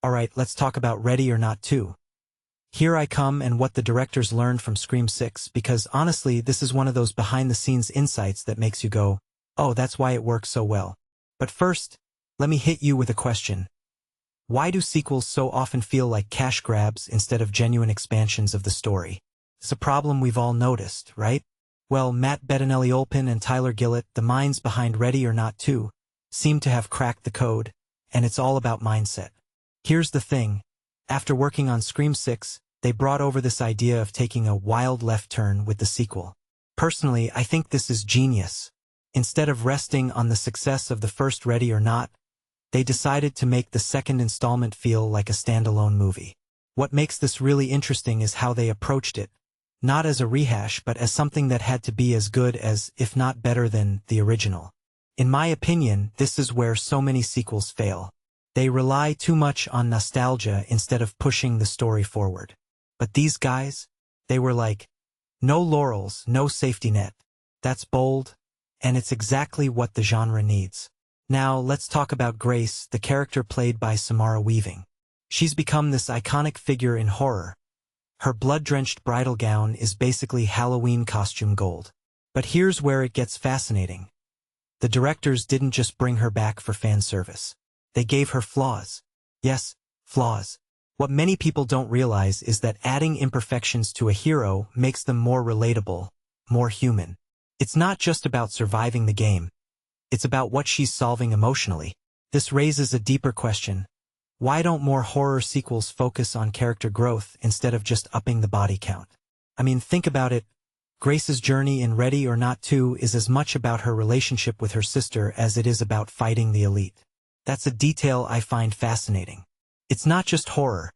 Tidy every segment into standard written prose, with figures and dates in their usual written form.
Alright, let's talk about Ready or Not 2. Here I come and what the directors learned from Scream 6, because honestly, this is one of those behind-the-scenes insights that makes you go, oh, that's why it works so well. But first, let me hit you with a question. Why do sequels so often feel like cash grabs instead of genuine expansions of the story? It's a problem we've all noticed, right? Well, Matt Bettinelli-Olpin and Tyler Gillett, the minds behind Ready or Not 2, seem to have cracked the code, and it's all about mindset. Here's the thing. After working on Scream 6, they brought over this idea of taking a wild left turn with the sequel. Personally, I think this is genius. Instead of resting on the success of the first Ready or Not, they decided to make the second installment feel like a standalone movie. What makes this really interesting is how they approached it, not as a rehash but as something that had to be as good as, if not better than, the original. In my opinion, this is where so many sequels fail. They rely too much on nostalgia instead of pushing the story forward. But these guys, they were like, no laurels, no safety net. That's bold, and it's exactly what the genre needs. Now, let's talk about Grace, the character played by Samara Weaving. She's become this iconic figure in horror. Her blood-drenched bridal gown is basically Halloween costume gold. But here's where it gets fascinating. The directors didn't just bring her back for fan service. They gave her flaws. Yes, flaws. What many people don't realize is that adding imperfections to a hero makes them more relatable, more human. It's not just about surviving the game. It's about what she's solving emotionally. This raises a deeper question. Why don't more horror sequels focus on character growth instead of just upping the body count? I mean, think about it. Grace's journey in Ready or Not 2 is as much about her relationship with her sister as it is about fighting the elite. That's a detail I find fascinating. It's not just horror.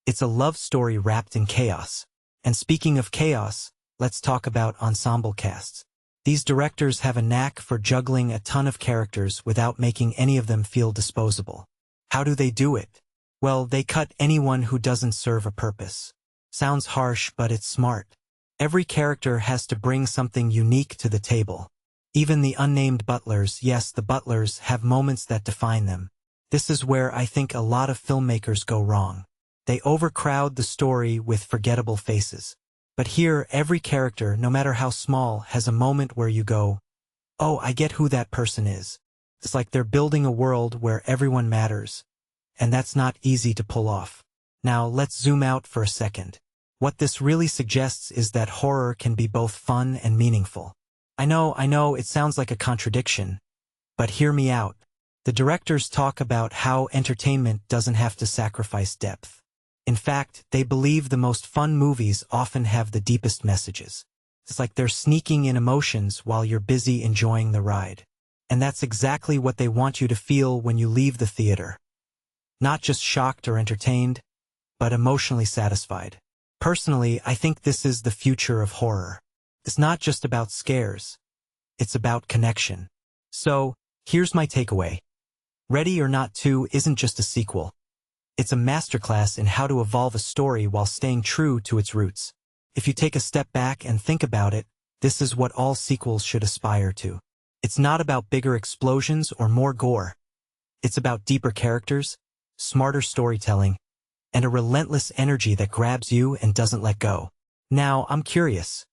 It's a love story wrapped in chaos. And speaking of chaos, let's talk about ensemble casts. These directors have a knack for juggling a ton of characters without making any of them feel disposable. How do they do it? Well, they cut anyone who doesn't serve a purpose. Sounds harsh, but it's smart. Every character has to bring something unique to the table. Even the unnamed butlers, yes, the butlers, have moments that define them. This is where I think a lot of filmmakers go wrong. They overcrowd the story with forgettable faces. But here, every character, no matter how small, has a moment where you go, oh, I get who that person is. It's like they're building a world where everyone matters. And that's not easy to pull off. Now, let's zoom out for a second. What this really suggests is that horror can be both fun and meaningful. I know, it sounds like a contradiction. But hear me out. The directors talk about how entertainment doesn't have to sacrifice depth. In fact, they believe the most fun movies often have the deepest messages. It's like they're sneaking in emotions while you're busy enjoying the ride. And that's exactly what they want you to feel when you leave the theater. Not just shocked or entertained, but emotionally satisfied. Personally, I think this is the future of horror. It's not just about scares. It's about connection. So, here's my takeaway. Ready or Not 2 isn't just a sequel. It's a masterclass in how to evolve a story while staying true to its roots. If you take a step back and think about it, this is what all sequels should aspire to. It's not about bigger explosions or more gore. It's about deeper characters, smarter storytelling, and a relentless energy that grabs you and doesn't let go. Now, I'm curious.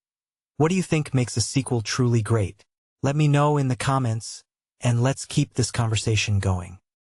What do you think makes a sequel truly great? Let me know in the comments, and let's keep this conversation going.